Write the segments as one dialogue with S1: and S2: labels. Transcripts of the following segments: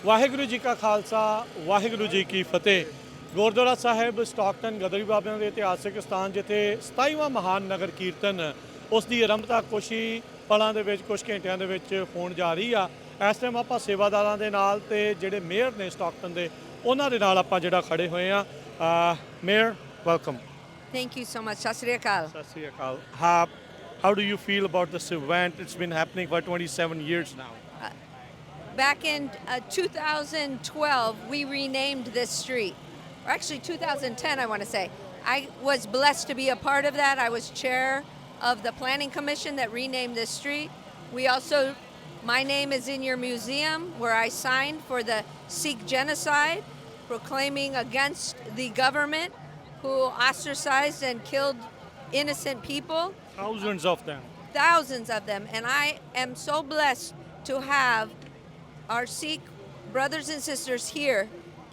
S1: ਵਾਹਿਗੁਰੂ ਜੀ ਕਾ ਖਾਲਸਾ ਵਾਹਿਗੁਰੂ ਜੀ ਕੀ ਫਤਿਹ। ਗੁਰਦੁਆਰਾ ਸਾਹਿਬ ਸਟਾਕਟਨ ਗਦਰੀ ਬਾਬਿਆਂ ਦੇ ਇਤਿਹਾਸਕ ਸਥਾਨ ਜਿੱਥੇ 27ਵਾਂ ਮਹਾਨ ਨਗਰ ਕੀਰਤਨ ਉਸ ਦੀ ਆਰੰਭਤਾ ਕੁਛ ਹੀ ਪਲਾਂ ਦੇ ਵਿੱਚ ਕੁਛ ਘੰਟਿਆਂ ਦੇ ਵਿੱਚ ਹੋਣ ਜਾ ਰਹੀ ਆ। ਇਸ ਟਾਈਮ ਆਪਾਂ ਸੇਵਾਦਾਰਾਂ ਦੇ ਨਾਲ ਤੇ ਜਿਹੜੇ ਮੇਅਰ ਨੇ ਸਟਾਕਟਨ ਦੇ ਉਹਨਾਂ ਦੇ ਨਾਲ ਆਪਾਂ ਜਿਹੜਾ ਖੜੇ ਹੋਏ ਆ। Mayor welcome.
S2: Thank you so much. Sat Sri Akal.
S1: Sat Sri Akal. How do you feel about this event? It's been happening for 27 years now.
S2: Back in 2012, we renamed this street. Or actually 2010, I want to say. I was blessed to be a part of that. I was chair of the planning commission that renamed this street. We also, my name is in your museum where I signed for the Sikh genocide, proclaiming against the government who ostracized and killed innocent people.
S1: Thousands of them.
S2: Thousands of them. And I am so blessed to have our Sikh brothers and sisters here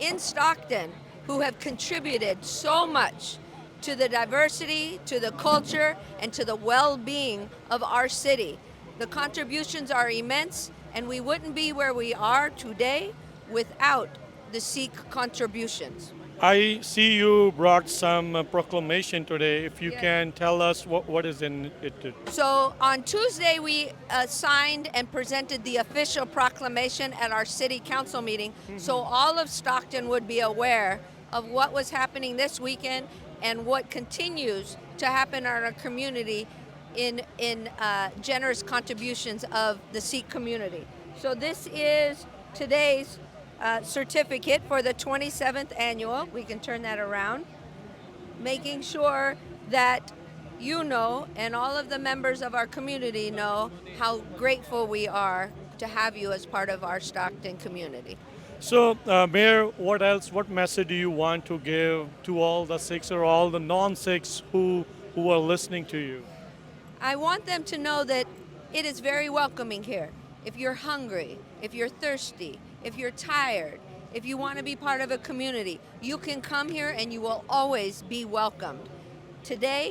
S2: in Stockton who have contributed so much to the diversity, to the culture, and to the well-being of our city. The contributions are immense, and we wouldn't be where we are today without the Sikh contributions.
S1: I see you brought some proclamation today. If you
S2: Yes.
S1: can tell us what is in it.
S2: So on Tuesday, we signed and presented the official proclamation at our city council meeting, so all of Stockton would be aware of what was happening this weekend and what continues to happen in our community in generous contributions of the Sikh community. So this is today's certificate for the 27th annual. We can turn that around. Making sure that you know and all of the members of our community know how grateful we are to have you as part of our Stockton community.
S1: So, Mayor, what else? What message do you want to give to all the Sikhs or all the non-Sikhs who are listening to you?
S2: I want them to know that it is very welcoming here. If you're hungry, if you're thirsty, if you're tired, if you want to be part of a community, you can come here and you will always be welcomed. Today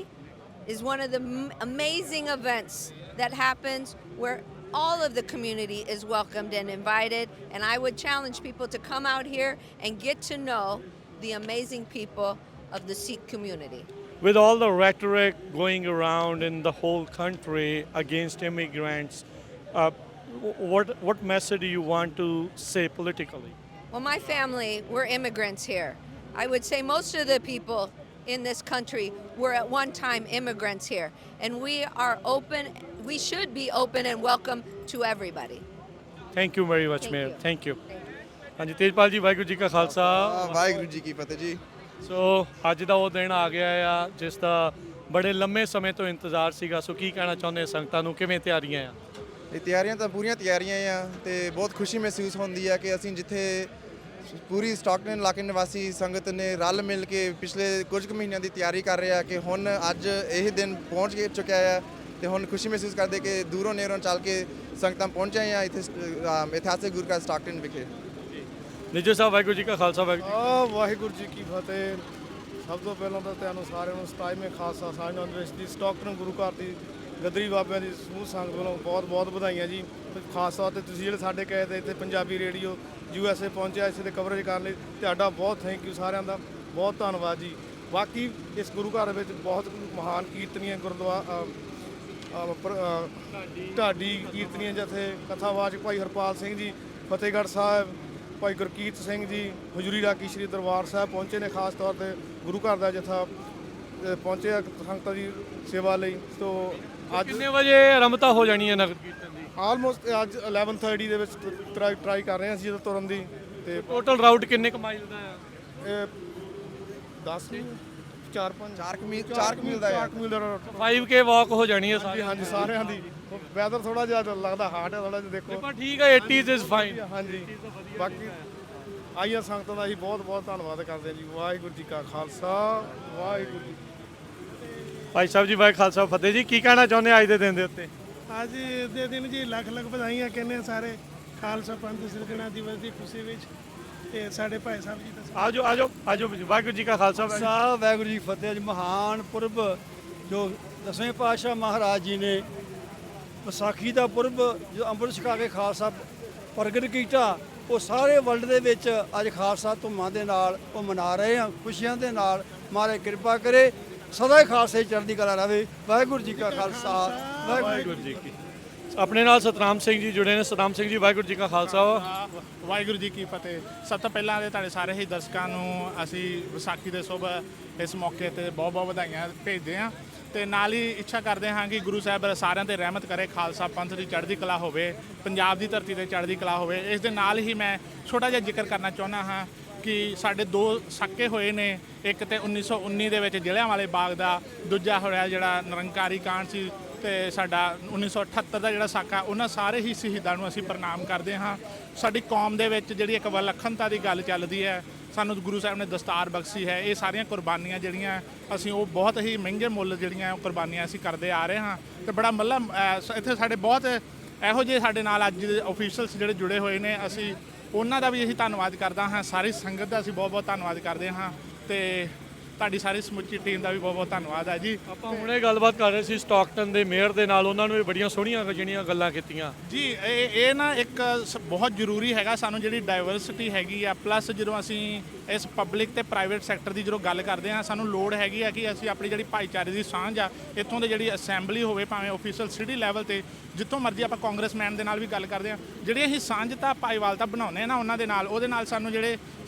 S2: is one of the amazing events that happens where all of the community is welcomed and invited, and I would challenge people to come out here and get to know the amazing people of the Sikh community.
S1: With all the rhetoric going around in the whole country against immigrants, what message do you want to say politically?
S2: Well, my family, we're immigrants here. I would say most of the people in this country were at one time immigrants here. And we are open, we should be open and welcome to everybody.
S1: Thank you very much,
S2: Thank
S1: Mayor.
S2: you.
S1: Thank you. ਹਾਂਜੀ ਤੇਜਪਾਲ ਜੀ ਵਾਹਿਗੁਰੂ ਜੀ ਕਾ ਖਾਲਸਾ
S3: ਵਾਹਿਗੁਰੂ ਜੀ ਕੀ ਫਤਿਹ ਜੀ।
S1: ਸੋ ਅੱਜ ਦਾ ਉਹ ਦਿਨ ਆ ਗਿਆ ਆ ਜਿਸ ਦਾ ਬੜੇ ਲੰਮੇ ਸਮੇਂ ਤੋਂ ਇੰਤਜ਼ਾਰ ਸੀਗਾ। ਸੋ ਕੀ ਕਹਿਣਾ ਚਾਹੁੰਦੇ ਸੰਗਤਾਂ ਨੂੰ, ਕਿਵੇਂ ਤਿਆਰੀਆਂ ਆ?
S3: ਇਹ ਤਿਆਰੀਆਂ ਤਾਂ ਪੂਰੀਆਂ ਤਿਆਰੀਆਂ ਆ ਤੇ ਬਹੁਤ ਖੁਸ਼ੀ ਮਹਿਸੂਸ ਹੁੰਦੀ ਆ ਕਿ ਅਸੀਂ ਜਿੱਥੇ ਪੂਰੀ ਸਟਾਕਟਨ ਇਲਾਕੇ ਨਿਵਾਸੀ ਸੰਗਤ ਨੇ ਰਲ ਮਿਲ ਕੇ ਪਿਛਲੇ ਕੁਝ ਕੁ ਮਹੀਨਿਆਂ ਦੀ ਤਿਆਰੀ ਕਰ ਰਹੇ ਆ ਕਿ ਹੁਣ ਅੱਜ ਇਹ ਦਿਨ ਪਹੁੰਚ ਕੇ ਚੁੱਕਿਆ ਆ ਤੇ ਹੁਣ ਖੁਸ਼ੀ ਮਹਿਸੂਸ ਕਰਦੇ ਕਿ ਦੂਰੋਂ ਨੇੜੋਂ ਚੱਲ ਕੇ ਸੰਗਤਾਂ ਪਹੁੰਚੀਆਂ ਆ ਇੱਥੇ ਇਤਿਹਾਸਕ ਗੁਰਦੁਆਰਾ ਸਟਾਕਟਨ ਵਿਖੇ।
S1: ਨਿੱਜਰ ਸਾਹਿਬ ਵਾਹਿਗੁਰੂ ਜੀ ਕਾ ਖਾਲਸਾ
S4: ਵਾਹਿਗੁਰੂ ਜੀ ਕੀ ਫਤਿਹ। ਸਭ ਤੋਂ ਪਹਿਲਾਂ ਤਾਂ ਤੁਹਾਨੂੰ ਸਾਰਿਆਂ ਨੂੰ 27ਵੇਂ ਖਾਲਸਾ ਸਾਂਝ ਦਿਵਸ ਦੀ ਸਟਾਕਟਨ ਗੁਰੂ ਘਰ ਦੀ ਗਦਰੀ ਬਾਬਿਆਂ ਦੀ ਸਮੂਹ ਸੰਗਤ ਵੱਲੋਂ ਬਹੁਤ ਬਹੁਤ ਵਧਾਈਆਂ ਜੀ। ਖਾਸ ਤੌਰ 'ਤੇ ਤੁਸੀਂ ਜਿਹੜੇ ਸਾਡੇ ਕਹੇ ਤੇ ਇੱਥੇ ਪੰਜਾਬੀ ਰੇਡੀਓ USA ਪਹੁੰਚਿਆ ਇਸ ਦੇ ਕਵਰੇਜ ਕਰਨ ਲਈ ਤੁਹਾਡਾ ਬਹੁਤ ਥੈਂਕ ਯੂ ਸਾਰਿਆਂ ਦਾ, ਬਹੁਤ ਧੰਨਵਾਦ ਜੀ। ਬਾਕੀ ਇਸ ਗੁਰੂ ਘਰ ਵਿੱਚ ਬਹੁਤ ਮਹਾਨ ਕੀਰਤਨੀਆਂ ਗੁਰਦੁਆਰਾ ਢਾਡੀ ਕੀਰਤਨੀਆਂ ਜਥੇ ਕਥਾਵਾਚਕ ਭਾਈ ਹਰਪਾਲ ਸਿੰਘ ਜੀ, ਫਤਿਹਗੜ੍ਹ ਸਾਹਿਬ ਭਾਈ ਗੁਰਕੀਰਤ ਸਿੰਘ ਜੀ, ਹਜ਼ੂਰੀ ਰਾਗੀ ਸ਼੍ਰੀ ਦਰਬਾਰ ਸਾਹਿਬ ਪਹੁੰਚੇ ਨੇ। ਖਾਸ ਤੌਰ 'ਤੇ ਗੁਰੂ ਘਰ ਦਾ ਜਥਾ ਪਹੁੰਚੇ ਸੰਗਤਾਂ ਦੀ ਸੇਵਾ ਲਈ। ਸੋ ਅੱਜ
S1: ਕਿੰਨੇ ਵਜੇ ਆਰੰਭਤਾ ਹੋ ਜਾਣੀ ਹੈ ਨਗਰ ਕੀਰਤਨ ਦੀ?
S4: ਆਲਮੋਸਟ ਅੱਜ 11:30 ਦੇ ਵਿੱਚ ਟਰਾਈ ਕਰ ਰਹੇ ਹਾਂ ਅਸੀਂ ਜਦੋਂ ਤੁਰਨ ਦੀ। ਤੇ
S1: ਟੋਟਲ ਰਾਊਟ ਕਿੰਨੇ ਕੁ ਮਾਈਲ ਦਾ ਆ?
S4: ਇਹ 10 4 ਮੀਲ ਦਾ
S3: 4
S4: ਮੀਲ ਦਾ
S1: 5K ਵਾਕ ਹੋ ਜਾਣੀ ਹੈ
S4: ਹਾਂਜੀ
S1: ਸਾਰੀ।
S4: ਹਾਂਜੀ ਸਾਰਿਆਂ ਦੀ। ਵੈਦਰ ਥੋੜਾ ਜਿਹਾ ਲੱਗਦਾ ਹਾਰਡ ਹੈ ਥੋੜਾ ਜਿਹਾ, ਦੇਖੋ
S1: ਪਰ ਠੀਕ ਹੈ 80s ਇਜ਼ ਫਾਈਨ।
S4: ਹਾਂਜੀ ਬਾਕੀ ਆਈਆਂ ਸੰਗਤਾਂ ਦਾ ਅਸੀਂ ਬਹੁਤ ਬਹੁਤ ਧੰਨਵਾਦ ਕਰਦੇ ਹਾਂ ਜੀ। ਵਾਹਿਗੁਰੂ ਜੀ ਕਾ ਖਾਲਸਾ ਵਾਹਿਗੁਰੂ ਜੀ।
S1: ਭਾਈ ਸਾਹਿਬ ਜੀ ਵਾਹਿ ਖਾਲਸਾ ਫਤਿਹ ਜੀ, ਕੀ ਕਹਿਣਾ ਚਾਹੁੰਦੇ ਅੱਜ ਦੇ ਦਿਨ ਦੇ ਉੱਤੇ?
S5: ਅੱਜ ਦੇ ਦਿਨ ਜੀ ਲੱਖ ਲੱਖ ਵਧਾਈਆਂ ਕਹਿੰਦੇ ਸਾਰੇ ਖਾਲਸਾ ਪੰਥ ਸਿਰਜਣਾ ਦਿਵਸ ਦੀ ਖੁਸ਼ੀ ਵਿੱਚ ਤੇ ਸਾਡੇ ਭਾਈ ਸਾਹਿਬ ਜੀ ਦਾ
S1: ਆਜੋ ਆਜੋ ਆਜੋ ਵਾਹਿਗੁਰੂ ਜੀ ਕਾ ਖਾਲਸਾ
S6: ਵਾਹਿਗੁਰੂ ਜੀ ਕੀ ਫਤਿਹ। ਅੱਜ ਮਹਾਨ ਪੁਰਬ ਜੋ 10ਵੇਂ ਪਾਤਸ਼ਾਹ ਮਹਾਰਾਜ ਜੀ ਨੇ ਵਿਸਾਖੀ ਦਾ ਪੁਰਬ ਜੋ ਅੰਮ੍ਰਿਤ ਛਕਾ ਕੇ ਖਾਲਸਾ ਪ੍ਰਗਟ ਕੀਤਾ, ਉਹ ਸਾਰੇ ਵਰਲਡ ਦੇ ਵਿੱਚ ਅੱਜ ਖਾਲਸਾ ਧੁੰਮਾਂ ਦੇ ਨਾਲ ਉਹ ਮਨਾ ਰਹੇ ਆ, ਖੁਸ਼ੀਆਂ ਦੇ ਨਾਲ। ਮਹਾਰਾਜ ਕਿਰਪਾ ਕਰੇ, ਸਦਾ ਹੀ ਖਾਲਸੇ ਚੜ੍ਹਦੀ ਕਲਾ ਰਹੇ। ਵਾਹਿਗੁਰੂ ਜੀ ਕਾ ਖਾਲਸਾ,
S1: ਵਾਹਿਗੁਰੂ ਜੀ ਕੀ। ਆਪਣੇ ਨਾਲ ਸਤਨਾਮ ਸਿੰਘ ਜੀ ਜੁੜੇ ਨੇ। ਸਤਨਾਮ ਸਿੰਘ ਜੀ, ਵਾਹਿਗੁਰੂ ਜੀ ਕਾ ਖਾਲਸਾ,
S7: ਵਾਹਿਗੁਰੂ ਜੀ ਕੀ ਫਤਿਹ। ਸਭ ਤੋਂ ਪਹਿਲਾਂ ਦੇ ਤੁਹਾਡੇ ਸਾਰੇ ਹੀ ਦਰਸ਼ਕਾਂ ਨੂੰ ਅਸੀਂ ਵਿਸਾਖੀ ਦੇ ਸ਼ੁਭ ਇਸ ਮੌਕੇ ਤੇ ਬਹੁਤ ਬਹੁਤ ਵਧਾਈਆਂ ਭੇਜਦੇ ਹਾਂ ਤੇ ਨਾਲ ਹੀ ਇੱਛਾ ਕਰਦੇ ਹਾਂ ਕਿ ਗੁਰੂ ਸਾਹਿਬ ਸਾਰਿਆਂ ਤੇ ਰਹਿਮਤ ਕਰੇ, ਖਾਲਸਾ ਪੰਥ ਦੀ ਚੜ੍ਹਦੀ ਕਲਾ ਹੋਵੇ, ਪੰਜਾਬ ਦੀ ਧਰਤੀ ਤੇ ਚੜ੍ਹਦੀ ਕਲਾ ਹੋਵੇ। ਇਸ ਦੇ ਨਾਲ ਹੀ ਮੈਂ ਛੋਟਾ ਜਿਹਾ ਜ਼ਿਕਰ ਕਰਨਾ ਚਾਹੁੰਦਾ ਹਾਂ ਕਿ ਸਾਡੇ 2 ਸਾਕੇ ਹੋਏ ਨੇ। ਇੱਕ ਤੇ 1919 ਦੇ ਵਿੱਚ ਜਲ੍ਹਿਆਂਵਾਲੇ ਬਾਗ ਦਾ, ਦੂਜਾ ਹੋਇਆ ਜਿਹੜਾ ਨਿਰੰਕਾਰੀ ਕਾਂਡ ਸੀ, ਤੇ ਸਾਡਾ 1978 ਦਾ ਜਿਹੜਾ ਸਾਕਾ। ਉਹਨਾਂ ਸਾਰੇ ਹੀ ਸ਼ਹੀਦਾਂ ਨੂੰ ਅਸੀਂ ਪ੍ਰਣਾਮ ਕਰਦੇ ਹਾਂ। ਸਾਡੀ ਕੌਮ ਦੇ ਵਿੱਚ ਜਿਹੜੀ ਇੱਕ ਵਿਲੱਖਣਤਾ ਦੀ ਗੱਲ ਚੱਲਦੀ ਹੈ, ਸਾਨੂੰ ਗੁਰੂ ਸਾਹਿਬ ਨੇ ਦਸਤਾਰ ਬਖਸ਼ੀ ਹੈ। ਇਹ ਸਾਰੀਆਂ ਕੁਰਬਾਨੀਆਂ ਜਿਹੜੀਆਂ ਅਸੀਂ ਉਹ ਬਹੁਤ ਹੀ ਮਹਿੰਗੇ ਮੁੱਲ ਜਿਹੜੀਆਂ ਉਹ ਕੁਰਬਾਨੀਆਂ ਅਸੀਂ ਕਰਦੇ ਆ ਰਹੇ ਹਾਂ ਤੇ ਬੜਾ ਮਤਲਬ ਇੱਥੇ ਸਾਡੇ ਬਹੁਤ ਇਹੋ ਜਿਹੇ ਸਾਡੇ ਨਾਲ ਅੱਜ ਦੇ ਆਫੀਸ਼ੀਅਲਸ ਜਿਹੜੇ ਜੁੜੇ ਹੋਏ ਨੇ। ਅਸੀਂ ਉਹਨਾਂ ਦਾ ਵੀ ਅਸੀਂ ਧੰਨਵਾਦ ਕਰਦਾ ਹਾਂ, ਸਾਰੀ ਸੰਗਤ ਦਾ ਅਸੀਂ ਬਹੁਤ ਬਹੁਤ ਧੰਨਵਾਦ ਕਰਦੇ ਹਾਂ ਤੇ ਤੁਹਾਡੀ ਸਾਰੀ ਸਮੁੱਚੀ ਟੀਮ ਦਾ ਵੀ ਬਹੁਤ ਬਹੁਤ ਧੰਨਵਾਦ ਹੈ ਜੀ।
S1: ਆਪਾਂ ਹੁਣੇ ਗੱਲਬਾਤ ਕਰ ਰਹੇ ਸੀ ਸਟਾਕਟਨ ਦੇ ਮੇਅਰ ਦੇ ਨਾਲ, ਉਹਨਾਂ ਨੂੰ ਵੀ ਬੜੀਆਂ ਸੋਹਣੀਆਂ ਜਿਹੜੀਆਂ ਗੱਲਾਂ ਕੀਤੀਆਂ
S7: ਜੀ। ਇਹ ਨਾ ਇੱਕ ਬਹੁਤ ਜ਼ਰੂਰੀ ਹੈਗਾ ਸਾਨੂੰ, ਜਿਹੜੀ ਡਾਇਵਰਸਿਟੀ ਹੈਗੀ ਆ, ਪਲੱਸ ਜਦੋਂ ਅਸੀਂ ਇਸ ਪਬਲਿਕ ਤੇ ਪ੍ਰਾਈਵੇਟ ਸੈਕਟਰ ਦੀ ਜਦੋਂ ਗੱਲ ਕਰਦੇ ਹਾਂ, ਸਾਨੂੰ ਲੋੜ ਹੈਗੀ ਆ ਕਿ ਅਸੀਂ ਆਪਣੀ ਜਿਹੜੀ ਭਾਈਚਾਰੇ ਦੀ ਸਾਂਝ ਆ, ਇੱਥੋਂ ਦੇ ਜਿਹੜੀ ਅਸੈਂਬਲੀ ਹੋਵੇ ਭਾਵੇਂ ਆਫੀਸ਼ੀਅਲ ਸਿਟੀ ਲੈਵਲ ਤੇ, ਜਿੱਥੋਂ ਮਰਜ਼ੀ ਆਪਾਂ ਕਾਂਗਰਸਮੈਨ ਦੇ ਨਾਲ ਵੀ ਗੱਲ ਕਰਦੇ ਹਾਂ, ਜਿਹੜੀ ਅਸੀਂ ਸਾਂਝਤਾ ਭਾਈਵਾਲਤਾ ਬਣਾਉਂਦੇ ਨਾ ਉਹਨਾਂ ਦੇ ਨਾਲ, ਉਹਦੇ ਨਾਲ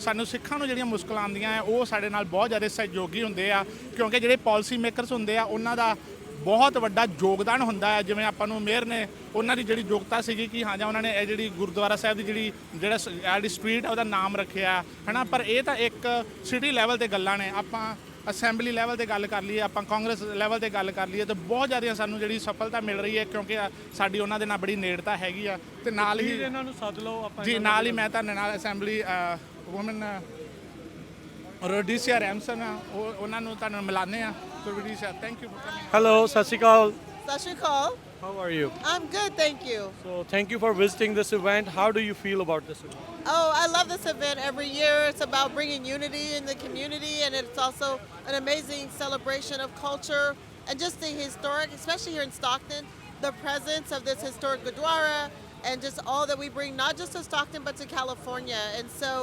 S7: ਸਾਨੂੰ ਸਿੱਖਾਂ ਨੂੰ ਜਿਹੜੀਆਂ ਮੁਸ਼ਕਲਾਂ ਆਉਂਦੀਆਂ ਉਹ ਸਾਡੇ ਨਾਲ ਬਹੁਤ ਜ਼ਿਆਦਾ ਸਹਿਯੋਗੀ ਹੁੰਦੇ ਆ। ਕਿਉਂਕਿ ਜਿਹੜੇ ਪਾਲਿਸੀ ਮੇਕਰਸ ਹੁੰਦੇ ਆ ਉਹਨਾਂ ਦਾ ਬਹੁਤ ਵੱਡਾ ਯੋਗਦਾਨ ਹੁੰਦਾ ਹੈ। ਜਿਵੇਂ ਆਪਾਂ ਨੂੰ ਮੇਅਰ ਨੇ ਉਹਨਾਂ ਦੀ ਜਿਹੜੀ ਯੋਗਤਾ ਸੀਗੀ ਕਿ ਹਾਂ ਜਾਂ ਉਹਨਾਂ ਨੇ ਇਹ ਜਿਹੜੀ ਗੁਰਦੁਆਰਾ ਸਾਹਿਬ ਦੀ ਜਿਹੜੀ ਸਟਰੀਟ ਆ ਉਹਦਾ ਨਾਮ ਰੱਖਿਆ ਹੈ ਨਾ, ਪਰ ਇਹ ਤਾਂ ਇੱਕ ਸਿਟੀ ਲੈਵਲ ਤੇ ਗੱਲਾਂ ਨੇ। ਆਪਾਂ ਅਸੈਂਬਲੀ ਲੈਵਲ ਤੇ ਗੱਲ ਕਰ ਲਈਏ, ਆਪਾਂ ਕਾਂਗਰਸ ਲੈਵਲ ਤੇ ਗੱਲ ਕਰ ਲਈਏ ਤਾਂ ਬਹੁਤ ਜ਼ਿਆਦਾ ਸਾਨੂੰ ਜਿਹੜੀ ਸਫਲਤਾ ਮਿਲ ਰਹੀ ਹੈ ਕਿਉਂਕਿ ਸਾਡੀ ਉਹਨਾਂ ਦੇ ਨਾਲ ਬੜੀ ਨੇੜਤਾ ਹੈਗੀ ਆ। ਤੇ ਨਾਲ ਹੀ
S1: ਇਹਨਾਂ ਨੂੰ ਸੱਦ ਲਓ ਆਪਾਂ
S7: ਜੀ, ਨਾਲ ਹੀ ਮੈਂ ਤੁਹਾਡੇ ਨਾਲ ਅਸੈਂਬਲੀ ਵੂਮਨ ਰੋਡੀਸੀਆ ਰੈਮਸਨ ਉਹਨਾਂ ਨੂੰ ਤੁਹਾਨੂੰ ਮਿਲਾਨੇ ਆ। ਰੋਡੀਸੀਆ, thank you for coming.
S1: Hello, ਸਤਿ ਸ਼੍ਰੀ ਅਕਾਲ।
S8: Sat Shri Akal.
S1: How are you?
S8: I'm good, thank you.
S1: So thank you for visiting this event. How do you feel about this event?
S8: Oh, I love this event every year. It's about bringing unity in the community, and it's also an amazing celebration of culture and just the historic, especially here in Stockton, the presence of this historic Gurdwara and just all that we bring, not just to Stockton, but to California. And so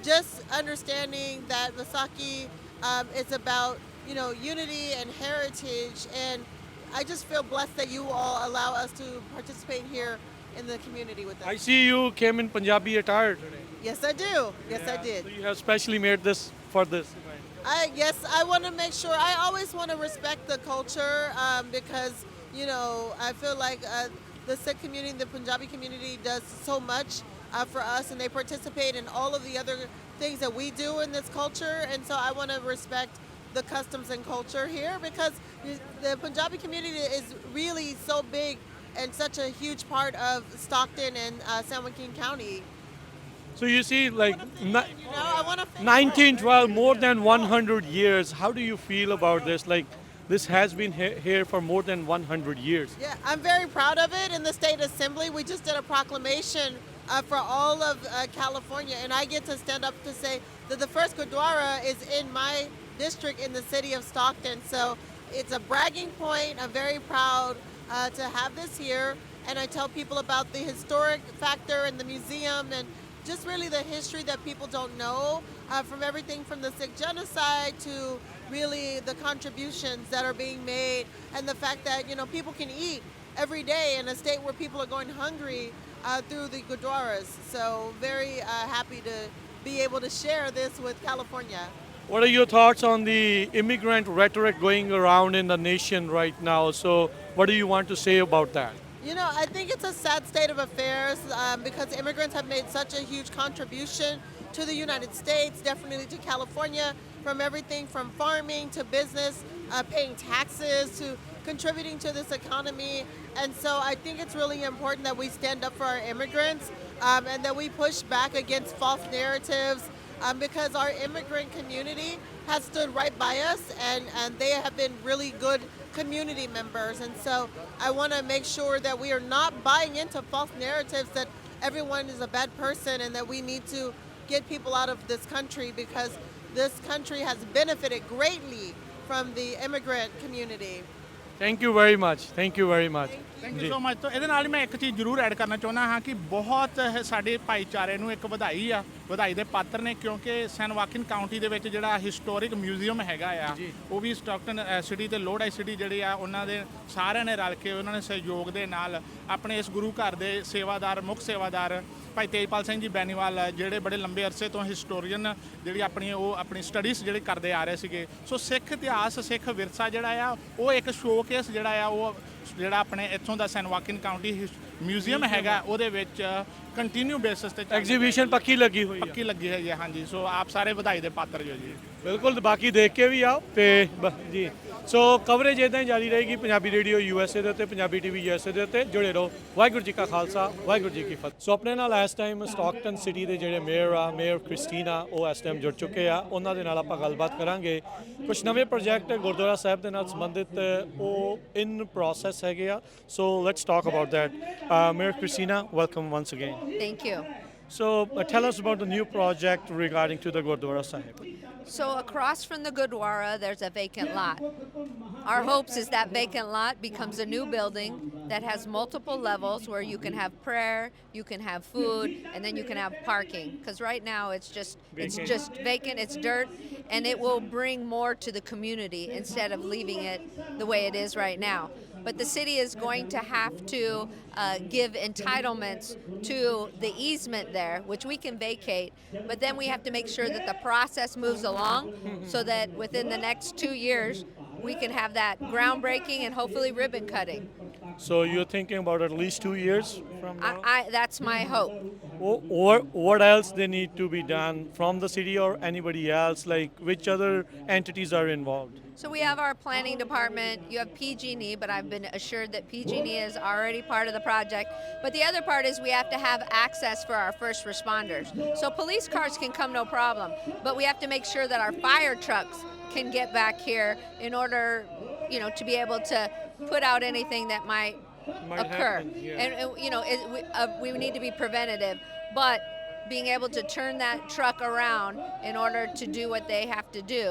S8: just understanding that Vaisakhi is about, unity and heritage, and I just feel blessed that you all allow us to participate here in the community with us.
S1: I see you came in Punjabi attire today.
S8: Yes, I do. Yes, I did.
S1: So you have specially made this for this event.
S8: I want to make sure. I always want to respect the culture because, I feel like the Sikh community, the Punjabi community does so much for us, and they participate in all of the other things that we do in this culture. And so I want to respect the customs and culture here because the Punjabi community is really so big and such a huge part of Stockton and San Joaquin County.
S1: So you see, like
S8: I want to
S1: 1912, more than 100 years. How do you feel about this? Like, this has been here for more than 100 years.
S8: Yeah, I'm very proud of it. In the state assembly, we just did a proclamation for all of California, and I get to stand up to say that the first Gurdwara is in my district in the city of Stockton. So it's a bragging point. I'm very proud to have this here, and I tell people about the historic factor and the museum and just really the history that people don't know, from everything from the Sikh genocide to really the contributions that are being made, and the fact that people can eat every day in a state where people are going hungry through the Gurdwaras. So very happy to be able to share this with California.
S1: What are your thoughts on the immigrant rhetoric going around in the nation right now? So what do you want to say about that?
S8: I think it's a sad state of affairs because immigrants have made such a huge contribution to the United States, definitely to California, from everything from farming to business, paying taxes to contributing to this economy. And so I think it's really important that we stand up for our immigrants and that we push back against false narratives because our immigrant community has stood right by us and they have been really good community members. And so I want to make sure that we are not buying into false narratives that everyone is a bad person and that we need to get people out of this country because this country has benefited greatly from the immigrant community.
S1: Thank you very much, thank you very much.
S7: Thank you so much. ਇਹਦੇ ਨਾਲ ਹੀ ਮੈਂ ਇੱਕ ਚੀਜ਼ ਜ਼ਰੂਰ add ਕਰਨਾ ਚਾਹੁੰਦਾ ਹਾਂ ਕਿ ਬਹੁਤ ਸਾਡੇ ਭਾਈਚਾਰੇ ਨੂੰ ਇੱਕ ਵਧਾਈ ਦੇ ਪਾਤਰ ਨੇ, ਕਿਉਂਕਿ ਸੈਨ ਵਾਕਿਨ ਕਾਉਂਟੀ ਦੇ ਵਿੱਚ ਜਿਹੜਾ ਹਿਸਟੋਰਿਕ ਮਿਊਜ਼ੀਅਮ ਹੈਗਾ ਆ, ਉਹ ਵੀ ਸਟਾਕਟਨ ਸਿਟੀ ਤੇ ਲੋਡ ਆਈ ਸਿਟੀ ਜਿਹੜੀ ਆ ਉਹਨਾਂ ਦੇ ਸਾਰਿਆਂ ਨੇ ਰਲ ਕੇ ਉਹਨਾਂ ਨੇ ਸਹਿਯੋਗ ਦੇ ਨਾਲ ਆਪਣੇ ਇਸ ਗੁਰੂ ਘਰ ਦੇ ਸੇਵਾਦਾਰ, ਮੁੱਖ ਸੇਵਾਦਾਰ ਭਾਈ ਤੇਜਪਾਲ ਸਿੰਘ ਜੀ ਬੈਨੀਵਾਲ, ਜਿਹੜੇ ਬੜੇ ਲੰਬੇ ਅਰਸੇ ਤੋਂ ਹਿਸਟੋਰੀਅਨ ਜਿਹੜੀ ਆਪਣੀ ਸਟੱਡੀਜ਼ ਜਿਹੜੇ ਕਰਦੇ ਆ ਰਹੇ ਸੀਗੇ। ਸੋ ਸਿੱਖ ਇਤਿਹਾਸ, ਸਿੱਖ ਵਿਰਸਾ ਜਿਹੜਾ ਆ ਉਹ ਇੱਕ ਸ਼ੋਕੇਸ ਜਿਹੜਾ ਆ ਉਹ ਜਿਹੜਾ ਆਪਣੇ ਇੱਥੋਂ ਦਾ ਸੈਨ ਵਾਕਿਨ ਕਾਉਂਟੀ ਮਿਊਜ਼ੀਅਮ ਹੈਗਾ ਉਹਦੇ ਵਿੱਚ ਕੰਟੀਨਿਊ ਬੇਸਿਸ ਤੇ
S1: ਐਗਜ਼ੀਬਿਸ਼ਨ ਪੱਕੀ ਲੱਗੀ ਹੋਈ
S7: ਹੈ ਜੀ। ਹਾਂਜੀ, ਸੋ ਆਪ ਸਾਰੇ ਵਧਾਈ ਦੇ ਪਾਤਰ ਜੋ ਜੀ।
S1: ਬਿਲਕੁਲ, ਬਾਕੀ ਦੇਖ ਕੇ ਵੀ ਆਓ ਤੇ ਜੀ। ਸੋ ਕਵਰੇਜ ਇੱਦਾਂ ਹੀ ਜਾਰੀ ਰਹੇਗੀ ਪੰਜਾਬੀ ਰੇਡੀਓ USA ਦੇ ਉੱਤੇ, ਪੰਜਾਬੀ TV USA ਦੇ ਉੱਤੇ। ਜੁੜੇ ਰਹੋ। ਵਾਹਿਗੁਰੂ ਜੀ ਕਾ ਖਾਲਸਾ, ਵਾਹਿਗੁਰੂ ਜੀ ਕੀ ਫਤਿਹ। ਸੋ ਆਪਣੇ ਨਾਲ ਇਸ ਟਾਈਮ ਸਟਾਕਟਨ ਸਿਟੀ ਦੇ ਜਿਹੜੇ ਮੇਅਰ ਕ੍ਰਿਸਟੀਨਾ, ਉਹ ਇਸ ਟਾਈਮ ਜੁੜ ਚੁੱਕੇ ਆ। ਉਹਨਾਂ ਦੇ ਨਾਲ ਆਪਾਂ ਗੱਲਬਾਤ ਕਰਾਂਗੇ। ਕੁਝ ਨਵੇਂ ਪ੍ਰੋਜੈਕਟ ਗੁਰਦੁਆਰਾ ਸਾਹਿਬ ਦੇ ਨਾਲ ਸੰਬੰਧਿਤ ਉਹ ਇਨ ਪ੍ਰੋਸੈਸ ਹੈਗੇ ਆ। So let's talk about that. Mayor Christina, welcome once again.
S2: Thank you.
S1: So tell us about the new project regarding to the Gurdwara Sahib.
S2: So across from the Gurdwara, there's a vacant lot. Our hopes is that vacant lot becomes a new building that has multiple levels where you can have prayer, you can have food, and then you can have parking. Because right now it's just vacant, it's dirt, and it will bring more to the community instead of leaving it the way it is right now. But the city is going to have to give entitlements to the easement there, which we can vacate. But then we have to make sure that the process moves along so that within the next 2 years, we can have that groundbreaking and hopefully ribbon cutting.
S1: So you're thinking about at least 2 years from now?
S2: That's my hope.
S1: Or what else they need to be done from the city or anybody else? Like which other entities are involved?
S2: So we have our planning department, you have PG&E, but I've been assured that PG&E is already part of the project. But the other part is we have to have access for our first responders. So police cars can come no problem, but we have to make sure that our fire trucks can get back here in order, to be able to put out anything that might occur.
S1: Happen, yeah.
S2: And we need to be preventative, but being able to turn that truck around in order to do what they have to do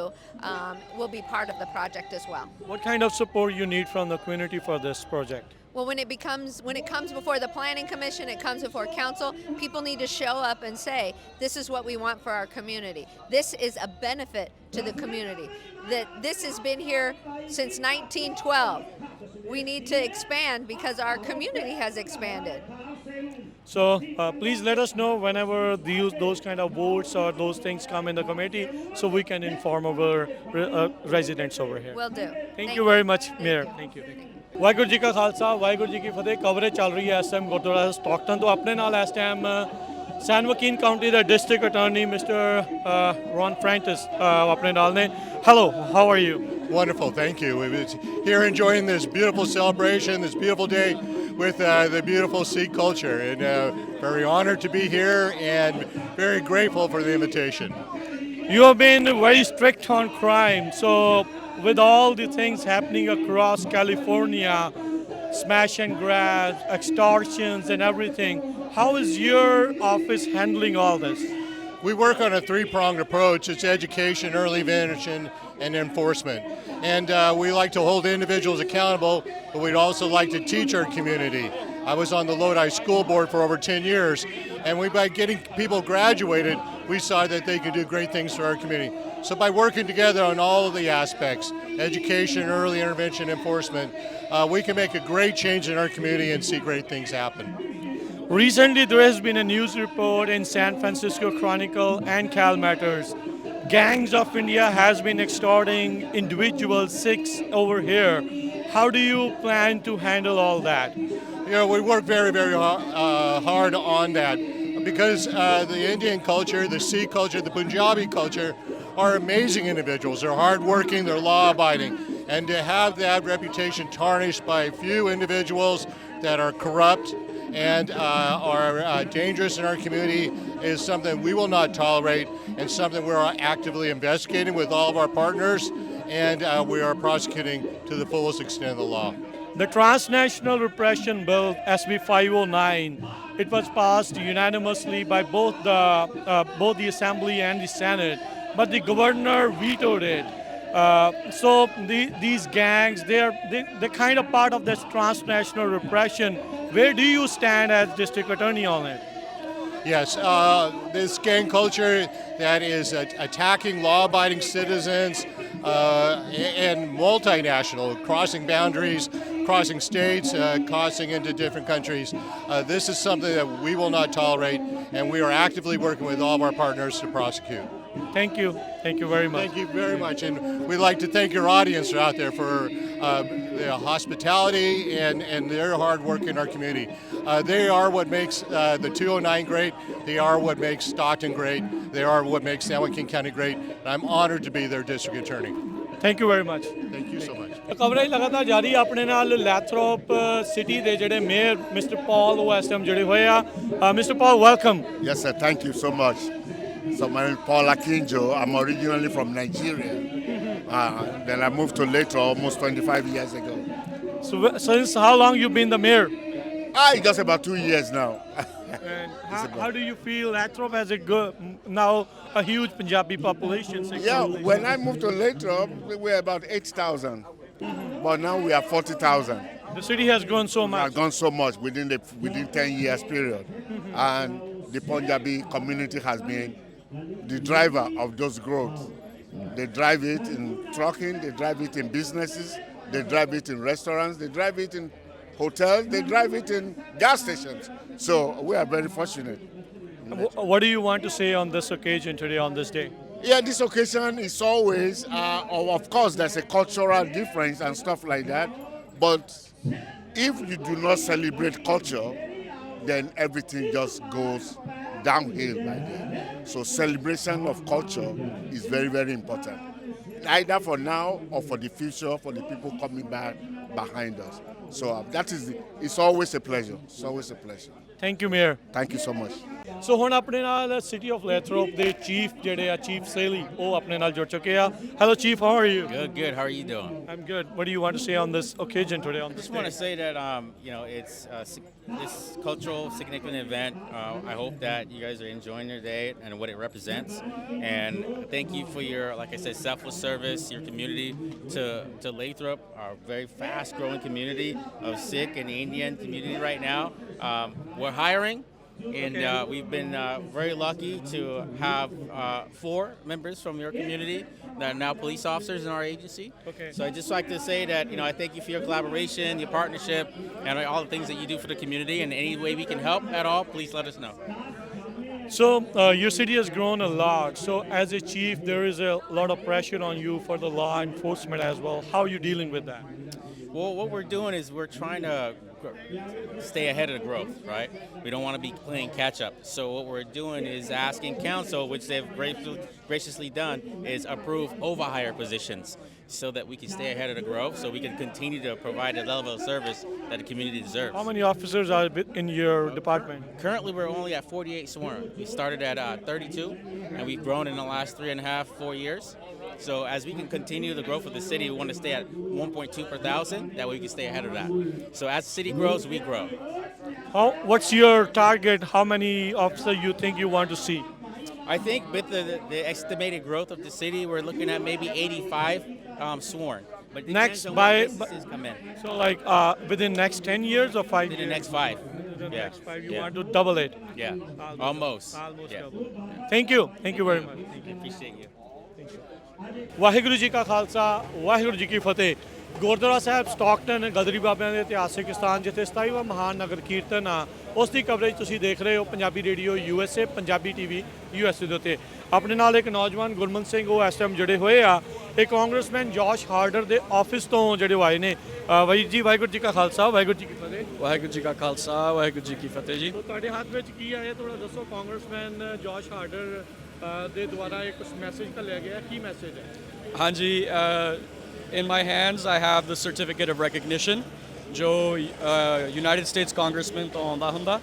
S2: will be part of the project as well.
S1: What kind of support you need from the community for this project?
S2: Well, when it comes before the planning commission, it comes before council, people need to show up and say, this is what we want for our community. This is a benefit to the community. That this has been here since 1912. We need to expand because our community has expanded.
S1: So please let us know whenever those kind of votes or those things come in the committee so we can inform our residents over here.
S2: Will do.
S1: Thank you very much, Mayor. Thank you. Waheguru ji ਕਾ ਖਾਲਸਾ, ਵਾਹਿਗੁਰੂ ਜੀ ਕੀ ਫਤਿਹ। Coverage ਚੱਲ ਰਹੀ ਹੈ ਇਸ time Gurdwara Stockton ਤੋਂ। ਆਪਣੇ ਨਾਲ ਇਸ time ਸੈਨ ਵਾਕਿਨ County ਦਾ district attorney mister Ron ਫ੍ਰੈਂਟਿਸ ਆਪਣੇ ਨਾਲ ਨੇ। Hello, how are you?
S9: Wonderful, thank you. We was here enjoying this beautiful celebration, this beautiful day with the beautiful Sikh culture, and very honored to be here and very grateful for the invitation.
S1: You have been very strict on crime, so with all the things happening across California, smash and grab, extortions and everything, how is your office handling all this?
S9: We work on a three-pronged approach. It's education, early intervention, and enforcement. And we like to hold individuals accountable, but we'd also like to teach our community. I was on the Lodi School Board for over 10 years, and by getting people graduated, we saw that they could do great things for our community. So by working together on all of the aspects, education, early intervention, enforcement, we can make a great change in our community and see great things happen.
S1: Recently, there has been a news report in San Francisco Chronicle and Cal Matters. Gangs of India has been extorting individuals, Sikhs over here. How do you plan to handle all that?
S9: We work very, very hard on that because the Indian culture, the Sikh culture, the Punjabi culture are amazing individuals. They're hardworking, they're law-abiding. And to have that reputation tarnished by a few individuals that are corrupt and are dangerous in our community is something we will not tolerate and something we're actively investigating with all of our partners, and we are prosecuting to the fullest extent of the law.
S1: The Transnational Repression Bill, SB 509, it was passed unanimously by both the Assembly and the Senate, but the governor vetoed it. So these gangs, they're kind of part of this transnational repression. Where do you stand as district attorney on it?
S9: Yes, this gang culture that is attacking law-abiding citizens and multinational, crossing boundaries, crossing states, crossing into different countries. This is something that we will not tolerate, and we are actively working with all of our partners to prosecute.
S1: Thank you. Thank you very much.
S9: Thank you very much, and we'd like to thank your audience out there for their hospitality and their hard work in our community. They are what makes the 209 great. They are what makes Stockton great. They are what makes San Joaquin County great. And I'm honored to be their district attorney.
S1: Thank you very much.
S9: Thank you so much.
S1: Coverage ਲਗਾਤਾਰ ਜਾਰੀ ਆਪਣੇ ਨਾਲ ਲੈਥਰੋਪ city ਦੇ ਜਿਹੜੇ mayor mister ਪੌਲ ਉਹ ਇਸ time ਜੁੜੇ ਹੋਏ ਆ mister Paul welcome
S10: Yes, sir. Thank you so much. So my name is Paul Akinjo. I'm originally from Nigeria. Then I moved to Lathrop almost 25 years ago.
S1: So since how long you been the mayor?
S10: Just about 2 years now.
S1: And how do you feel Lathrop has a good now a huge Punjabi population?
S10: Yeah, when I moved to Lathrop, we were about 8,000. But now we are 40,000.
S1: The city has grown so
S10: It
S1: much.
S10: has gone so much within 10 years period. And the Punjabi community has been the driver of those growth. They drive it in trucking, they drive it in businesses, they drive it in restaurants, they drive it in hotels, they drive it in gas stations. So we are very fortunate.
S1: What do you want to say on this occasion today, on this day?
S10: Yeah, this occasion is always, of course, there's a cultural difference and stuff like that. But if you do not celebrate culture, then everything just goes downhill like that. So celebration of culture is very, very important. Either for now or for the future, for the people coming back behind us. So it's always a pleasure. It's always a pleasure.
S1: Thank you, Mayor.
S10: Thank you so much.
S1: ਸੋ ਹੁਣ ਆਪਣੇ ਨਾਲ city of ਲੈਥਰੋਪ ਦੇ chief ਜਿਹੜੇ ਆ chief ਸੇਲੀ ਉਹ ਆਪਣੇ ਨਾਲ ਜੁੜ ਚੁੱਕੇ ਆ hello chief how are you
S11: Good. How are you doing?
S1: I'm good. What do you want to say on this occasion today on this
S11: Just want to
S1: day?
S11: say that it's this cultural significant event. I hope that you guys are enjoying your day and what it represents. And thank you for your, like I said, selfless service, your community to Lathrop, our very fast-growing community of Sikh and Indian community right now. We're hiring. And we've been very lucky to have 4 members from your community that are now police officers in our agency.
S1: Okay.
S11: So I'd just like to say that, I thank you for your collaboration, your partnership, and all the things that you do for the community. And any way we can help at all, please let us know.
S1: So your city has grown a lot. So as a chief, there is a lot of pressure on you for the law enforcement as well. How are you dealing with that?
S11: Well, what we're doing is we're trying to stay ahead of the growth, right? We don't want to be playing catch up. So what we're doing is asking council, which they've graciously done, is approve overhire positions so that we can stay ahead of the growth, so we can continue to provide a level of service that the community deserves.
S1: How many officers are in your department?
S11: Currently, we're only at 48 sworn. We started at 32, and we've grown in the last 3.5, 4 years. So as we can continue the growth of the city, we want to stay at 1.2 per thousand. That way we can stay ahead of that. So as the city grows, we grow.
S1: What's your target? How many officers you think you want to see?
S11: I think with the estimated growth of the city, we're looking at maybe 85 sworn. But
S1: Next
S11: by
S1: by
S11: businesses come in.
S1: so like within next 10 years or 5
S11: In
S1: years?
S11: the next 5.
S1: The
S11: Yeah.
S1: next 5 you
S11: Yeah.
S1: want to double it.
S11: Yeah. Almost.
S1: Almost
S11: Yeah.
S1: double. Thank you. Thank you very much.
S11: Appreciate you.
S1: Waheguru ji ਕਾ ਖਾਲਸਾ ਵਾਹਿਗੁਰੂ ਜੀ ਕੀ ਫਤਿਹ ਗੁਰਦੁਆਰਾ ਸਾਹਿਬ Stockton ਗਦਰੀ ਬਾਬਿਆਂ ਦੇ ਇਤਿਹਾਸਿਕ ਸਥਾਨ ਜਿੱਥੇ 27ਵਾਂ ਮਹਾਨ ਨਗਰ ਕੀਰਤਨ ਆ ਉਸ ਦੀ coverage ਤੁਸੀਂ ਦੇਖ ਰਹੇ ਹੋ Punjabi radio USA Punjabi TV USA ਦੇ ਉੱਤੇ ਆਪਣੇ ਨਾਲ ਇੱਕ ਨੌਜਵਾਨ ਗੁਰਮਨ ਸਿੰਘ ਉਹ ਇਸ ਟਾਈਮ ਜੁੜੇ ਹੋਏ ਆ ਇਹ ਕਾਂਗਰਸਮੈਨ ਜੋਸ਼ ਹਾਰਡਰ ਦੇ ਆਫਿਸ ਤੋਂ ਜਿਹੜੇ ਆਏ ਨੇ ਬਾਈ ਜੀ ਵਾਹਿਗੁਰੂ ਜੀ ਕਾ ਖਾਲਸਾ ਵਾਹਿਗੁਰੂ ਜੀ ਕੀ ਫਤਿਹ
S12: ਵਾਹਿਗੁਰੂ ਜੀ ਕਾ ਖਾਲਸਾ ਵਾਹਿਗੁਰੂ ਜੀ ਕੀ ਫਤਿਹ ਜੀ
S1: ਤੁਹਾਡੇ ਹੱਥ ਵਿੱਚ ਕੀ ਆ ਇਹ ਥੋੜਾ ਦੱਸੋ ਕਾਂਗਰਸਮੈਨ ਜੋਸ਼ ਹਾਰਡਰ ਦੇ ਦੁਆਰਾ ਇੱਕ ਮੈਸੇਜ ਘੱਲਿਆ ਗਿਆ ਕੀ ਮੈਸੇਜ ਹੈ
S12: ਹਾਂਜੀ in my hands I have the certificate of recognition ਜੋ United States Congressman ਤੋਂ ਆਉਂਦਾ ਹੁੰਦਾ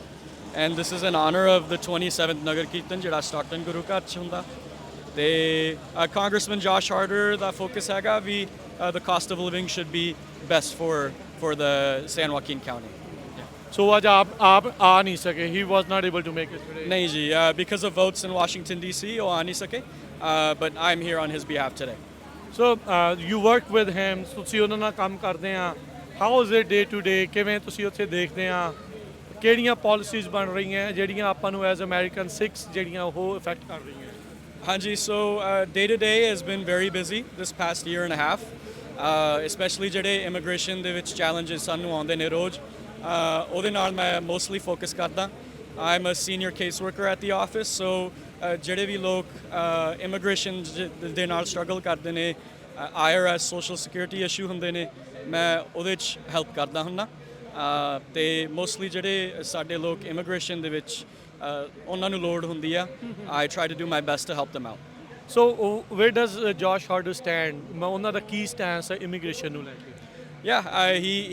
S12: and this is in honor of the 27th ਨਗਰ ਕੀਰਤਨ ਜਿਹੜਾ ਸਟਾਕਟਨ ਗੁਰੂ ਘਰ 'ਚ ਹੁੰਦਾ ਤੇ Congressman Josh Harder ਦਾ focus ਹੈਗਾ ਵੀ the cost of living should be best for the San Joaquin County.
S1: So आज आप आ नहीं सके he was not able to make it today.
S12: नहीं जी because of votes in Washington DC वो आ नहीं सके but I'm here on his behalf today.
S1: So you work with him, ਤੁਸੀਂ ਉਹਨਾਂ ਨਾਲ ਕੰਮ ਕਰਦੇ ਆ, how is it day to day, ਕਿਵੇਂ ਤੁਸੀਂ ਉੱਥੇ ਦੇਖਦੇ ਆ, ਕਿਹੜੀਆਂ ਪਾਲਿਸੀਜ਼ ਬਣ ਰਹੀਆਂ ਜਿਹੜੀਆਂ ਆਪਾਂ ਨੂੰ ਐਜ਼ ਅਮਰੀਕਨ ਸਿੱਖਸ ਜਿਹੜੀਆਂ ਉਹ ਇਫੈਕਟ ਕਰ ਰਹੀਆਂ?
S12: Hanji, so day to day has been very busy this past year and a half, especially ਜਿਹੜੇ immigration ਦੇ ਵਿੱਚ challenges ਸਾਨੂੰ ਆਉਂਦੇ ਨੇ ਰੋਜ਼, ਉਹਦੇ ਨਾਲ ਮੈਂ mostly focus ਕਰਦਾ. I'm a senior caseworker at the office, so ਜਿਹੜੇ ਵੀ ਲੋਕ immigration ਦੇ ਨਾਲ struggle ਕਰਦੇ ਨੇ, IRS social security issue ਹੁੰਦੇ ਨੇ, ਮੈਂ ਉਹਦੇ 'ਚ help ਕਰਦਾ ਹੁੰਦਾ. ਤੇ mostly ਜਿਹੜੇ ਸਾਡੇ ਲੋਕ immigration ਦੇ ਵਿੱਚ ਉਹਨਾਂ ਨੂੰ ਲੋੜ ਹੁੰਦੀ ਆ, I try to do my best to help them out.
S1: So where does Josh Harder stand? ਮੈਂ ਉਹਨਾਂ ਦਾ ਕੀ ਸਟੈਂਸ ਹੈ ਇਮੀਗ੍ਰੇਸ਼ਨ ਨੂੰ ਲੈ ਕੇ?
S12: Yeah,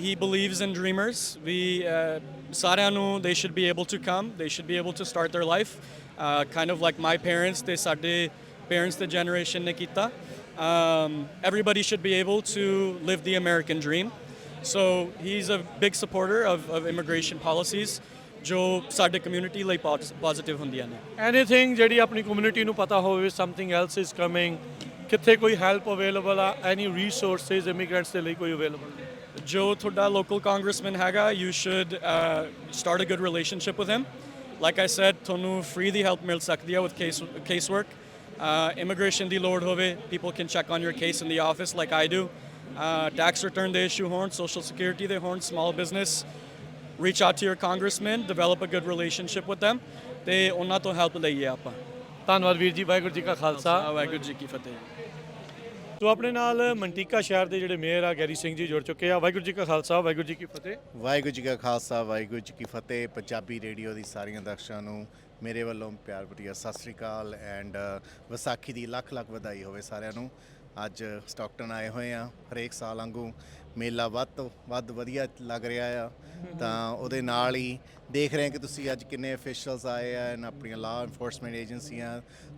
S12: he believes in dreamers. We ਸਾਰਿਆਂ ਨੂੰ they should be able to come. They should be able to start their life, kind of like my parents. ਤੇ ਸਾਡੇ parents the generation ਨੇ ਕੀਤਾ. Everybody should be able to live the American dream. So he's a big supporter of immigration policies ਜੋ ਸਾਡੇ community ਲਈ positive ਹੁੰਦੀਆਂ ਨੇ.
S1: Anything ਜਿਹੜੀ ਆਪਣੀ ਕਮਿਊਨਿਟੀ ਨੂੰ ਪਤਾ ਹੋਵੇ, ਸਮਥਿੰਗ ਐਲਸ ਇਜ਼ ਕਮਿੰਗ, ਕਿੱਥੇ ਕੋਈ ਹੈਲਪ ਅਵੇਲੇਬਲ ਆ, ਐਨੀ ਰਿਸੋਰਸਿਸ ਇਮੀਗ੍ਰੈਂਟਸ ਦੇ ਲਈ ਕੋਈ ਅਵੇਲੇਬਲ?
S12: ਜੋ ਤੁਹਾਡਾ ਲੋਕਲ ਕਾਂਗਰਸਮੈਨ ਹੈਗਾ, you should start a good relationship with him. Like I said, ਤੁਹਾਨੂੰ ਫ੍ਰੀ ਦੀ ਹੈਲਪ ਮਿਲ ਸਕਦੀ ਆ ਵਿਦ ਕੇਸ ਵਰਕ. ਇਮੀਗ੍ਰੇਸ਼ਨ ਦੀ ਲੋੜ ਹੋਵੇ, people can check on your case in the office like I do. Tax return ਦੇ issue ਹੋਣ, ਸੋਸ਼ਲ ਸਿਕਿਉਰਿਟੀ ਦੇ ਹੋਣ, small business, reach out to your congressman, develop a good relationship with them, ਤੇ ਉਹਨਾਂ ਤੋਂ ਹੈਲਪ ਲਈਏ ਆਪਾਂ.
S1: ਧੰਨਵਾਦ ਵੀਰ ਜੀ, ਵਾਹਿਗੁਰੂ ਜੀ ਕਾ ਖਾਲਸਾ,
S12: ਵਾਹਿਗੁਰੂ ਜੀ ਕੀ ਫਤਿਹ.
S1: ਸੋ ਆਪਣੇ ਨਾਲ ਮੰਟੀਕਾ ਸ਼ਹਿਰ ਦੇ ਜਿਹੜੇ ਮੇਅਰ ਆ ਗੈਰੀ ਸਿੰਘ ਜੀ ਜੁੜ ਚੁੱਕੇ ਆ. ਵਾਹਿਗੁਰੂ ਜੀ ਕਾ ਖਾਲਸਾ, ਵਾਹਿਗੁਰੂ ਜੀ ਕੀ ਫਤਿਹ.
S13: ਵਾਹਿਗੁਰੂ ਜੀ ਕਾ ਖਾਲਸਾ, ਵਾਹਿਗੁਰੂ ਜੀ ਕੀ ਫਤਿਹ. ਪੰਜਾਬੀ ਰੇਡੀਓ ਦੀ ਸਾਰੀਆਂ ਦਰਸ਼ਕਾਂ ਨੂੰ ਮੇਰੇ ਵੱਲੋਂ ਪਿਆਰ ਭਰੀ ਸਤਿ ਸ੍ਰੀ ਅਕਾਲ ਐਂਡ ਵਿਸਾਖੀ ਦੀ ਲੱਖ ਲੱਖ ਵਧਾਈ ਹੋਵੇ ਸਾਰਿਆਂ ਨੂੰ. ਅੱਜ ਸਟਾਕਟਨ ਆਏ ਹੋਏ ਆ. ਹਰੇਕ ਸਾਲ ਵਾਂਗੂ ਮੇਲਾ ਵੱਧ ਤੋਂ ਵੱਧ ਵਧੀਆ ਲੱਗ ਰਿਹਾ ਆ, ਤਾਂ ਉਹਦੇ ਨਾਲ ਹੀ ਦੇਖ ਰਹੇ ਕਿ ਤੁਸੀਂ ਅੱਜ ਕਿੰਨੇ ਅਫੀਸ਼ੀਅਲਸ ਆਏ ਆ ਐਨ ਆਪਣੀਆਂ ਲਾਅ ਇਨਫੋਰਸਮੈਂਟ ਏਜੰਸੀਆਂ.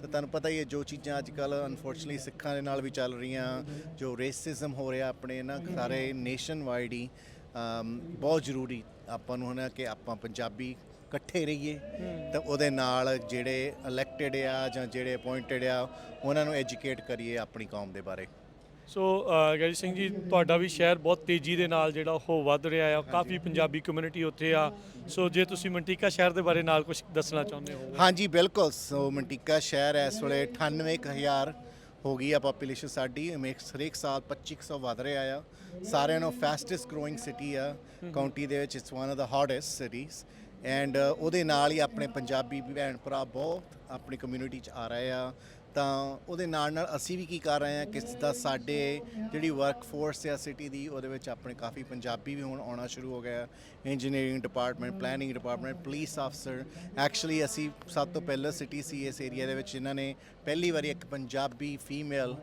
S13: ਤਾਂ ਤੁਹਾਨੂੰ ਪਤਾ ਹੀ ਹੈ ਜੋ ਚੀਜ਼ਾਂ ਅੱਜ ਕੱਲ੍ਹ ਅਨਫੋਰਚੂਨਟਲੀ ਸਿੱਖਾਂ ਦੇ ਨਾਲ ਵੀ ਚੱਲ ਰਹੀਆਂ, ਜੋ ਰੇਸਿਜ਼ਮ ਹੋ ਰਿਹਾ ਆਪਣੇ ਨਾ ਸਾਰੇ ਨੇਸ਼ਨ ਵਾਈਡ ਹੀ, ਬਹੁਤ ਜ਼ਰੂਰੀ ਆਪਾਂ ਨੂੰ ਹੈ ਕਿ ਆਪਾਂ ਪੰਜਾਬੀ ਇਕੱਠੇ ਰਹੀਏ, ਤਾਂ ਉਹਦੇ ਨਾਲ ਜਿਹੜੇ ਇਲੈਕਟਡ ਆ ਜਾਂ ਜਿਹੜੇ ਅਪੁਆਇੰਟਡ ਆ ਉਹਨਾਂ ਨੂੰ ਐਜੂਕੇਟ ਕਰੀਏ ਆਪਣੀ ਕੌਮ ਦੇ ਬਾਰੇ.
S1: ਸੋ ਗੈਰੀ ਸਿੰਘ ਜੀ, ਤੁਹਾਡਾ ਵੀ ਸ਼ਹਿਰ ਬਹੁਤ ਤੇਜ਼ੀ ਦੇ ਨਾਲ ਜਿਹੜਾ ਉਹ ਵੱਧ ਰਿਹਾ ਆ, ਕਾਫੀ ਪੰਜਾਬੀ ਕਮਿਊਨਿਟੀ ਉੱਥੇ ਆ. ਸੋ ਜੇ ਤੁਸੀਂ ਮੰਟੀਕਾ ਸ਼ਹਿਰ ਦੇ ਬਾਰੇ ਨਾਲ ਕੁਝ ਦੱਸਣਾ ਚਾਹੁੰਦੇ ਹੋ?
S13: ਹਾਂਜੀ ਬਿਲਕੁਲ. ਸੋ ਮੰਟੀਕਾ ਸ਼ਹਿਰ ਇਸ ਵੇਲੇ 98,000 ਹੋ ਗਈ ਆ ਪਾਪੂਲੇਸ਼ਨ ਸਾਡੀ. ਹਰੇਕ ਸਾਲ 2500 ਵੱਧ ਰਿਹਾ ਆ. ਸਾਰਿਆਂ ਨੂੰ ਫਾਸਟੈਸਟ ਗਰੋਇੰਗ ਸਿਟੀ ਆ ਕਾਉਂਟੀ ਦੇ ਵਿੱਚ. It's one of the hardest cities and ਉਹਦੇ ਨਾਲ ਹੀ ਆਪਣੇ ਪੰਜਾਬੀ ਭੈਣ ਭਰਾ ਬਹੁਤ ਆਪਣੀ ਕਮਿਊਨਿਟੀ 'ਚ ਆ ਰਹੇ ਆ. ਤਾਂ ਉਹਦੇ ਨਾਲ ਨਾਲ ਅਸੀਂ ਵੀ ਕੀ ਕਰ ਰਹੇ ਹਾਂ ਕਿ ਦਾ ਸਾਡੇ ਜਿਹੜੀ ਵਰਕ ਫੋਰਸ ਆ ਸਿਟੀ ਦੀ, ਉਹਦੇ ਵਿੱਚ ਆਪਣੇ ਕਾਫੀ ਪੰਜਾਬੀ ਵੀ ਹੁਣ ਆਉਣਾ ਸ਼ੁਰੂ ਹੋ ਗਿਆ. Engineering department, planning department, police officer. Actually ਅਸੀਂ ਸਭ ਤੋਂ ਪਹਿਲਾਂ ਸਿਟੀ ਸੀ ਇਸ ਏਰੀਆ ਦੇ ਵਿੱਚ ਜਿਨ੍ਹਾਂ ਨੇ ਪਹਿਲੀ ਵਾਰੀ ਇੱਕ ਪੰਜਾਬੀ ਫੀਮੇਲ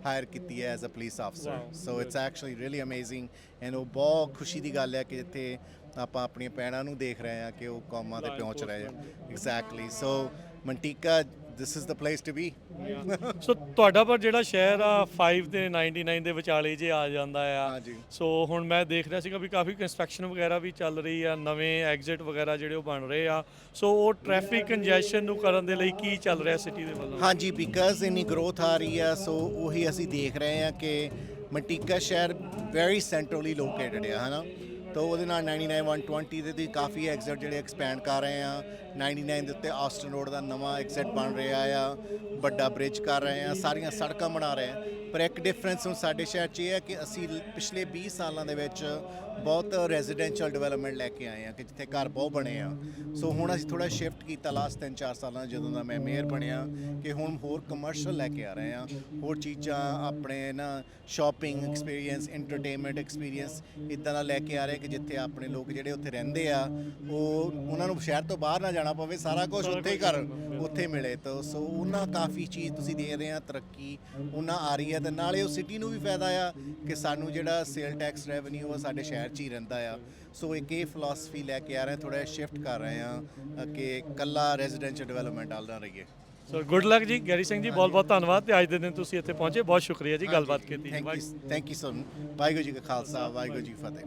S13: ਹਾਇਰ ਕੀਤੀ ਹੈ as a police officer. So it's actually really amazing and ਉਹ ਬਹੁਤ ਖੁਸ਼ੀ ਦੀ ਗੱਲ ਹੈ ਕਿ ਜਿੱਥੇ ਆਪਾਂ ਆਪਣੀਆਂ ਭੈਣਾਂ ਨੂੰ ਦੇਖ ਰਹੇ ਹਾਂ ਕਿ ਉਹ ਕੌਮਾਂ ਦੇ ਪਹੁੰਚ ਰਹੇ ਆ. Exactly. So Manteca, this is the place to be.
S1: So ਤੁਹਾਡਾ ਪਰ ਜਿਹੜਾ ਸ਼ਹਿਰ ਆ 5 ਤੇ 99 ਦੇ ਵਿਚਾਲੇ ਜੇ ਆ ਜਾਂਦਾ ਆ. ਸੋ ਹੁਣ ਮੈਂ ਦੇਖ ਰਿਹਾ ਸੀਗਾ ਵੀ ਕਾਫੀ ਕੰਸਟਰਕਸ਼ਨ ਵਗੈਰਾ ਵੀ ਚੱਲ ਰਹੀ ਆ, ਨਵੇਂ ਐਗਜ਼ਿਟ ਵਗੈਰਾ ਜਿਹੜੇ ਉਹ ਬਣ ਰਹੇ ਆ. ਸੋ ਉਹ ਟ੍ਰੈਫਿਕ ਕੰਜੈਸ਼ਨ ਨੂੰ ਕਰਨ ਦੇ ਲਈ ਕੀ ਚੱਲ ਰਿਹਾ ਸਿਟੀ ਦੇ ਵੱਲੋਂ?
S13: ਹਾਂਜੀ, ਬਿਕਾਜ਼ ਇੰਨੀ ਗਰੋਥ ਆ ਰਹੀ ਆ, ਸੋ ਉਹੀ ਅਸੀਂ ਦੇਖ ਰਹੇ ਹਾਂ ਕਿ ਮੰਟੀਕਾ ਸ਼ਹਿਰ ਵੈਰੀ ਸੈਂਟਰਲੀ ਲੋਕੇਟਡ ਆ, ਹੈ ਨਾ. ਤਾਂ ਉਹਦੇ ਨਾਲ 99 120 ਦੇ ਵੀ ਕਾਫੀ ਐਗਜ਼ਿਟ ਜਿਹੜੇ ਐਕਸਪੈਂਡ ਕਰ ਰਹੇ ਆ. 99 ਦੇ ਉੱਤੇ ਆਸਟਨ ਰੋਡ ਦਾ ਨਵਾਂ ਐਗਜ਼ਿਟ ਬਣ ਰਿਹਾ ਆ, ਵੱਡਾ ਬ੍ਰਿਜ ਕਰ ਰਹੇ ਆ, ਸਾਰੀਆਂ ਸੜਕਾਂ ਬਣਾ ਰਹੇ ਆ. ਪਰ ਇੱਕ ਡਿਫਰੈਂਸ ਹੁਣ ਸਾਡੇ ਸ਼ਹਿਰ 'ਚ ਇਹ ਹੈ ਕਿ ਅਸੀਂ ਪਿਛਲੇ 20 ਸਾਲਾਂ ਦੇ ਵਿੱਚ ਬਹੁਤ ਰੈਜ਼ੀਡੈਂਸ਼ੀਅਲ ਡਿਵੈਲਪਮੈਂਟ ਲੈ ਕੇ ਆਏ ਆ ਕਿ ਜਿੱਥੇ ਘਰ ਬਹੁਤ ਬਣੇ ਆ. ਸੋ ਹੁਣ ਅਸੀਂ ਥੋੜ੍ਹਾ ਸ਼ਿਫਟ ਕੀਤਾ ਲਾਸਟ 3-4 ਸਾਲਾਂ ਜਦੋਂ ਦਾ ਮੈਂ ਮੇਅਰ ਬਣਿਆ ਕਿ ਹੁਣ ਹੋਰ ਕਮਰਸ਼ੀਅਲ ਲੈ ਕੇ ਆ ਰਹੇ ਆ, ਹੋਰ ਚੀਜ਼ਾਂ ਆਪਣੇ ਨਾ ਸ਼ਾਪਿੰਗ ਐਕਸਪੀਰੀਅੰਸ, ਐਂਟਰਟੇਨਮੈਂਟ ਐਕਸਪੀਰੀਅੰਸ ਇੱਦਾਂ ਦਾ ਲੈ ਕੇ ਆ ਰਹੇ ਕਿ ਜਿੱਥੇ ਆਪਣੇ ਲੋਕ ਜਿਹੜੇ ਉੱਥੇ ਰਹਿੰਦੇ ਆ ਉਹ ਉਹਨਾਂ ਨੂੰ ਸ਼ਹਿਰ ਤੋਂ ਬਾਹਰ ਨਾ ਜਾਣਾ ਪਵੇ, ਸਾਰਾ ਕੁਝ ਉੱਥੇ ਹੀ ਘਰ ਉੱਥੇ ਮਿਲੇ. ਤਾਂ ਸੋ ਉਹਨਾਂ ਕਾਫੀ ਚੀਜ਼ ਤੁਸੀਂ ਦੇਖਦੇ ਆ ਤਰੱਕੀ ਉਹਨਾਂ ਆ ਰਹੀ ਹੈ. ਅਤੇ ਨਾਲੇ ਉਹ ਸਿਟੀ ਨੂੰ ਵੀ ਫਾਇਦਾ ਆ ਕਿ ਸਾਨੂੰ ਜਿਹੜਾ ਸੇਲ ਟੈਕਸ ਰੈਵਨਿਊ ਉਹ ਸਾਡੇ ਸ਼ਹਿਰ 'ਚ ਹੀ ਰਹਿੰਦਾ ਆ. ਸੋ ਇੱਕ ਇਹ ਫਿਲਾਸਫੀ ਲੈ ਕੇ ਆ ਰਹੇ, ਥੋੜ੍ਹਾ ਜਿਹਾ ਸ਼ਿਫਟ ਕਰ ਰਹੇ ਆ ਕਿ ਇਕੱਲਾ ਰੈਜ਼ੀਡੈਂਸ਼ੀਅਲ ਡਿਵੈਲਪਮੈਂਟ ਵੱਲ ਨਾ ਰਹੀਏ.
S1: ਸੋ ਗੁੱਡ ਲੱਕ ਜੀ ਗੈਰੀ ਸਿੰਘ ਜੀ, ਬਹੁਤ ਬਹੁਤ ਧੰਨਵਾਦ ਤੇ ਅੱਜ ਦੇ ਦਿਨ ਤੁਸੀਂ ਇੱਥੇ ਪਹੁੰਚੇ, ਬਹੁਤ ਸ਼ੁਕਰੀਆ ਜੀ ਗੱਲਬਾਤ ਕੀਤੀ.
S13: Thank you so much. Waheguru ji ਕਾ ਖਾਲਸਾ, ਵਾਹਿਗੁਰੂ ਜੀ ਕੀ ਫਤਿਹ.